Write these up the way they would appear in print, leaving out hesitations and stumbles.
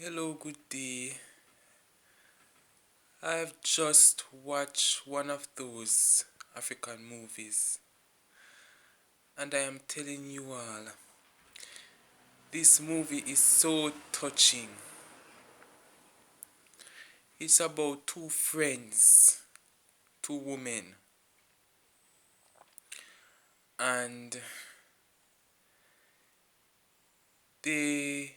Hello, good day. I've just watched one of those African movies, and I am telling you all, this movie is so touching. It's about two friends, two women, and they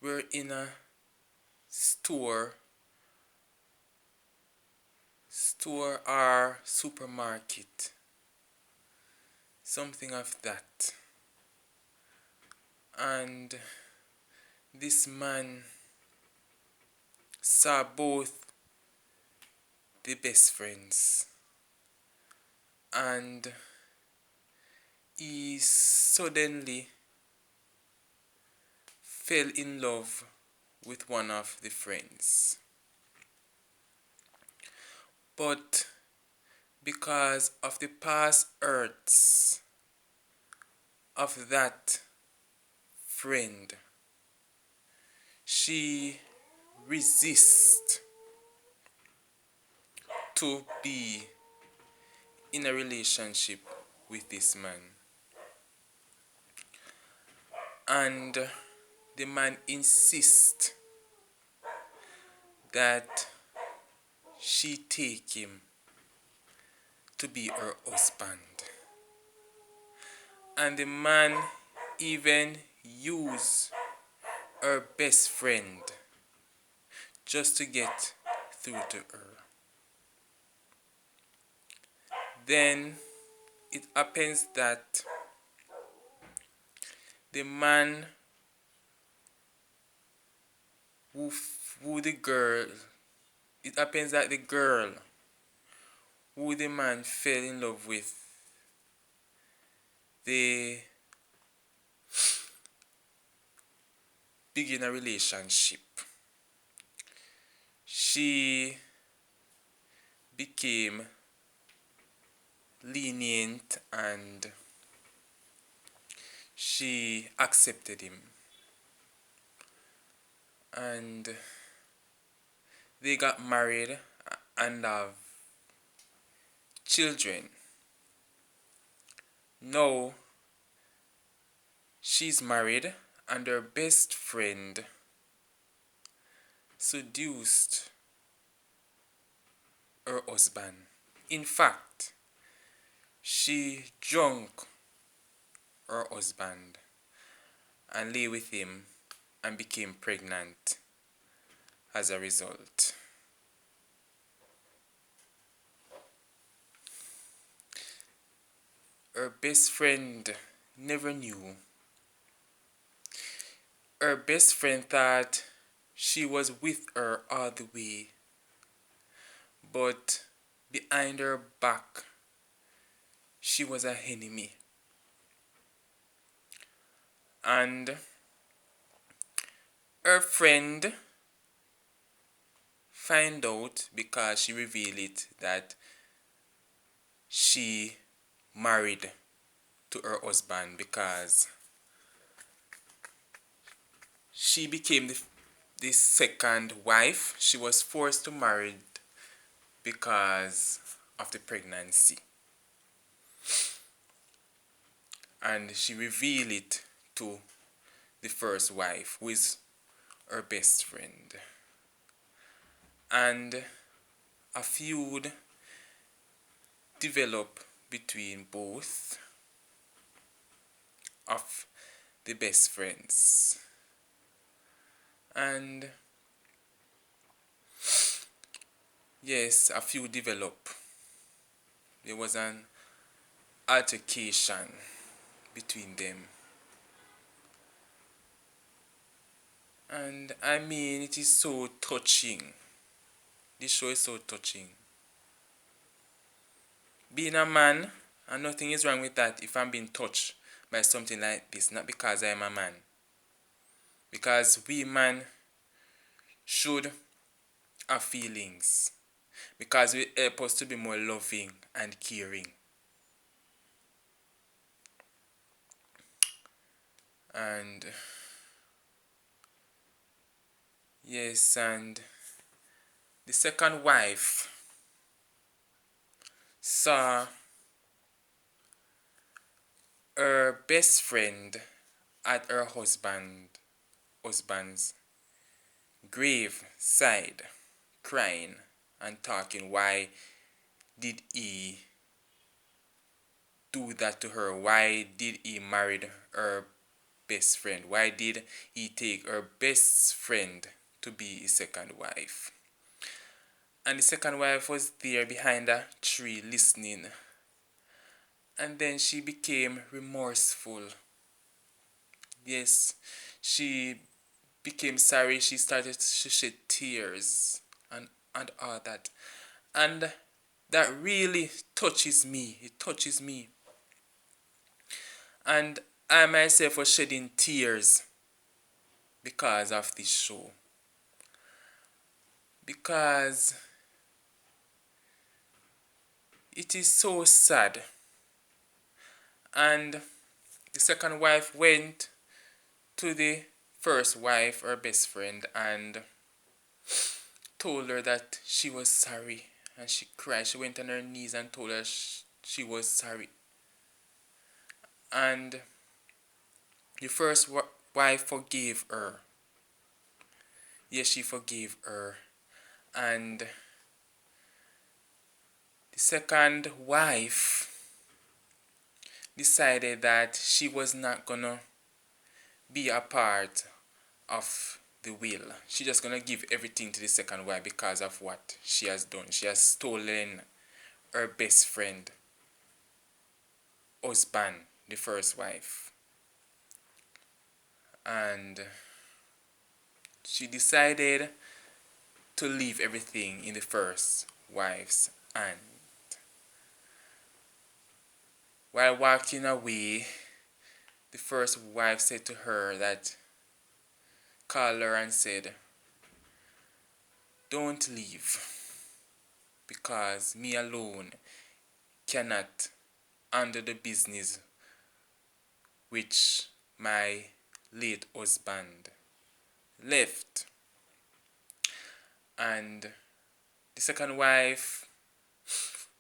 were in a store, or supermarket, something of that. And this man saw both the best friends, and he suddenly fell in love with one of the friends. But because of the past hurts of that friend, she resists to be in a relationship with this man. And the man insists that she take him to be her husband. And the man even use her best friend just to get through to her. Then it happens that the man who the girl, it happens that the girl who the man fell in love with, they begin a relationship. She became lenient and she accepted him. And they got married and have children. Now she's married and her best friend seduced her husband. In fact, she drunk her husband and lay with him and became pregnant as a result. Her best friend never knew. Her best friend thought she was with her all the way, but behind her back, she was an enemy. And her friend find out because she revealed it that she married to her husband because she became the second wife. She was forced to marry because of the pregnancy. And she revealed it to the first wife, who is her best friend. And a feud developed between both of the best friends. And yes, a feud developed. There was an altercation between them. And I mean, it is so touching. This show is so touching. Being a man, and nothing is wrong with that if I'm being touched by something like this, not because I am a man. Because we men should have feelings. Because we help us to be more loving and caring. And Yes, and the second wife saw her best friend at her husband's grave side, crying and talking. Why did he do that to her? Why did he marry her best friend? Why did he take her best friend to be his second wife? And the second wife was there behind a tree listening. And then she became remorseful. Yes, she became sorry. She started to shed tears and all that. And that really touches me. It touches me. And I myself was shedding tears because of this show. Because it is so sad. And the second wife went to the first wife, her best friend, and told her that she was sorry. And she cried. She went on her knees and told her she was sorry. And the first wife forgave her. Yes, she forgave her. And the second wife decided that she was not gonna be a part of the will. She just gonna give everything to the second wife because of what she has done. She has stolen her best friend, husband, the first wife. And she decided to leave everything in the first wife's hand. While walking away, the first wife said to her that, called her and said, don't leave, because me alone cannot handle the business which my late husband left. And the second wife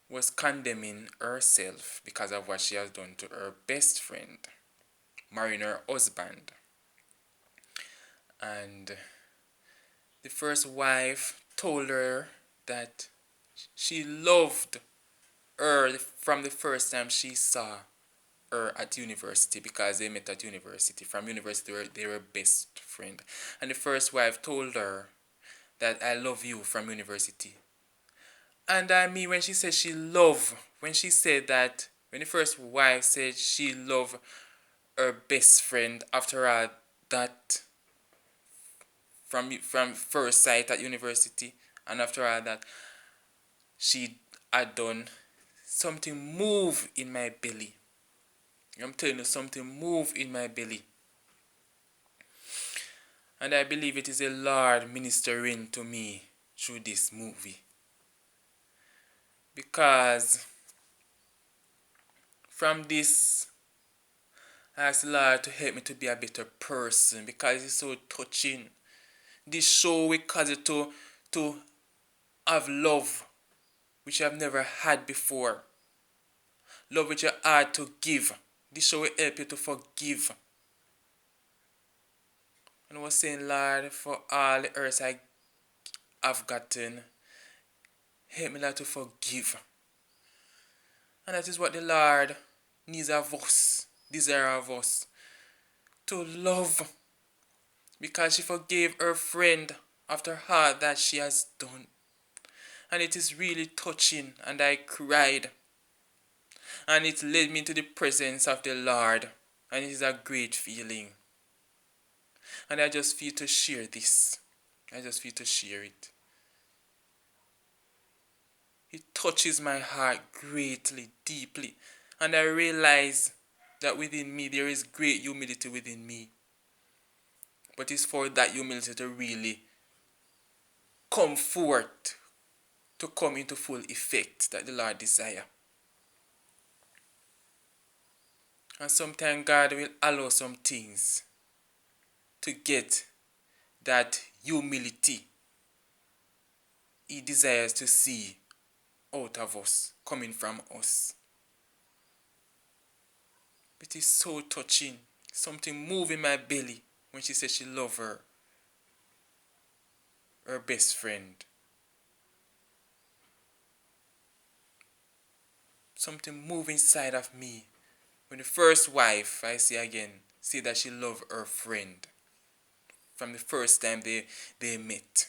was condemning herself because of what she has done to her best friend, marrying her husband. And the first wife told her that she loved her from the first time she saw her at university, because they met at university. From university, they were best friend. And the first wife told her that I love you from university. And I mean, when she said she loved, when she said that, when the first wife said she loved her best friend, after all that, from first sight at university, and after all that, she had done, something move in my belly. I'm telling you, something move in my belly. And I believe it is the Lord ministering to me through this movie. Because from this, I ask the Lord to help me to be a better person, because it's so touching. This show will cause you to have love which you have never had before. Love which you hard to give. This show will help you to forgive. And I was saying, Lord, for all the hurts I have gotten, help me, Lord, to forgive. And that is what the Lord needs of us, desire of us, to love. Because she forgave her friend after all that she has done. And it is really touching, and I cried. And it led me to the presence of the Lord. And it is a great feeling. And I just feel to share this. I just feel to share it. It touches my heart greatly, deeply. And I realize that within me there is great humility within me. But it's for that humility to really come forth, to come into full effect that the Lord desire. And sometimes God will allow some things to get that humility He desires to see out of us, coming from us. It is so touching. Something moved in my belly when she said she loved her best friend. Something moved inside of me when the first wife, I see again, said that she loved her friend from the first time they met.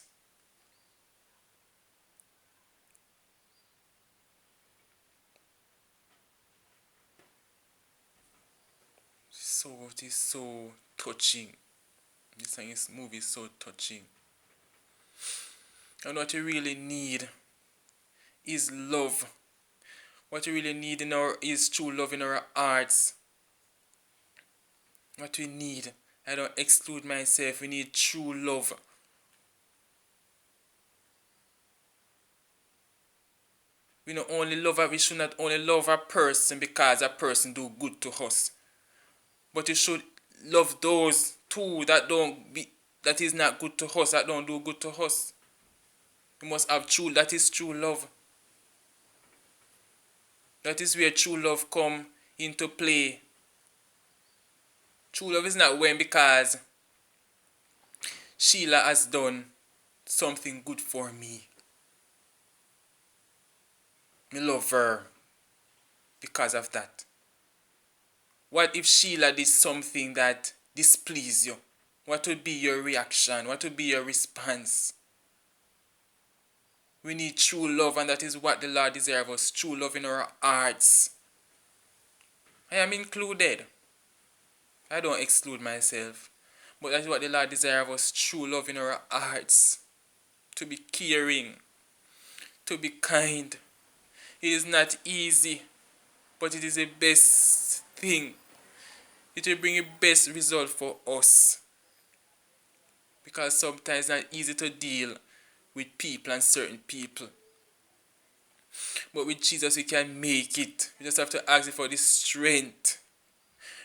So it is so touching. This movie is so touching. And what you really need is love. What you really need is true love in our hearts. What we need, I don't exclude myself, we need true love. We should not only love a person because a person do good to us. But you should love those too that is not good to us, that don't do good to us. You must have that is true love. That is where true love come into play. True love is not when because Sheila has done something good for me. I love her because of that. What if Sheila did something that displeased you? What would be your reaction? What would be your response? We need true love, and that is what the Lord desires of us, true love in our hearts. I am included. I don't exclude myself. But that is what the Lord desires of us, true love in our hearts. To be caring, to be kind. It is not easy, but it is the best thing. It will bring the best result for us. Because sometimes it's not easy to deal with people and certain people. But with Jesus we can make it. We just have to ask Him for the strength.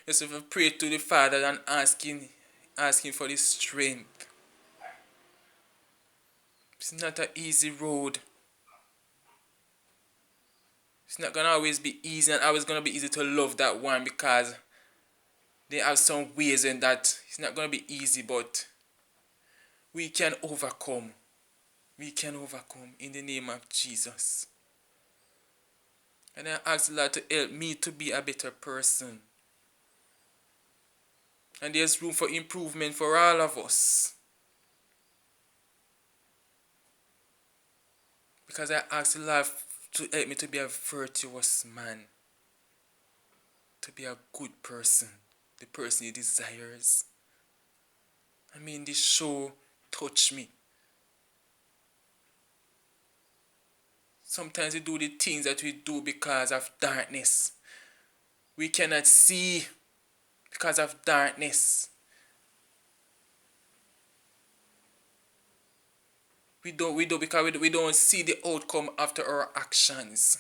We just have to pray to the Father and ask Him for the strength. It's not an easy road. It's not going to always be easy and always going to be easy to love that one because they have some ways in that it's not going to be easy, but we can overcome. We can overcome in the name of Jesus. And I ask the Lord to help me to be a better person. And there's room for improvement for all of us. Because I ask the Lord to help me to be a virtuous man. To be a good person. The person He desires. I mean, this show touched me. Sometimes we do the things that we do because of darkness. We cannot see because of darkness. We don't because we don't see the outcome after our actions.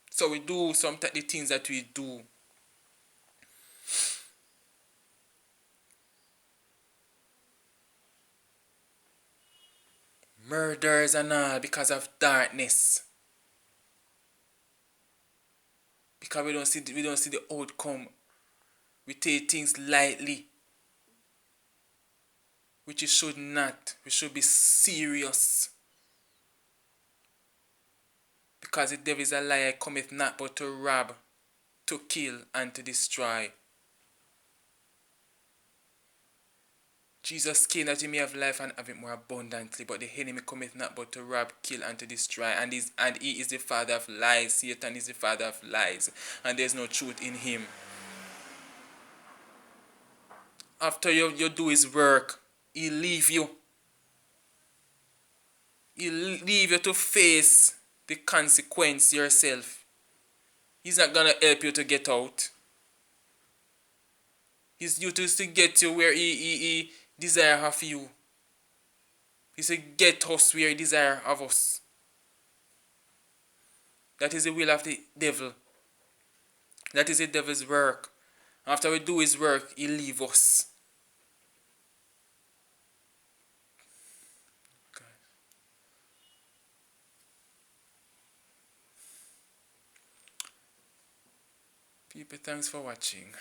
So we do sometimes the things that we do. Murders and all because of darkness. Because we don't see the outcome. We take things lightly. Which you should not. We should be serious. Because the devil is a liar, cometh not but to rob, to kill, and to destroy. Jesus came that you may have life and have it more abundantly, but the enemy cometh not but to rob, kill, and to destroy. And he is the father of lies. Satan is the father of lies. And there is no truth in him. After you do his work, he'll leave you. He'll leave you to face the consequence yourself. He's not going to help you to get out. His duty is to get you where he desire of you. He said, get us where He desire of us. That is the will of the devil. That is the devil's work. After we do his work, he leave us. People, thanks for watching.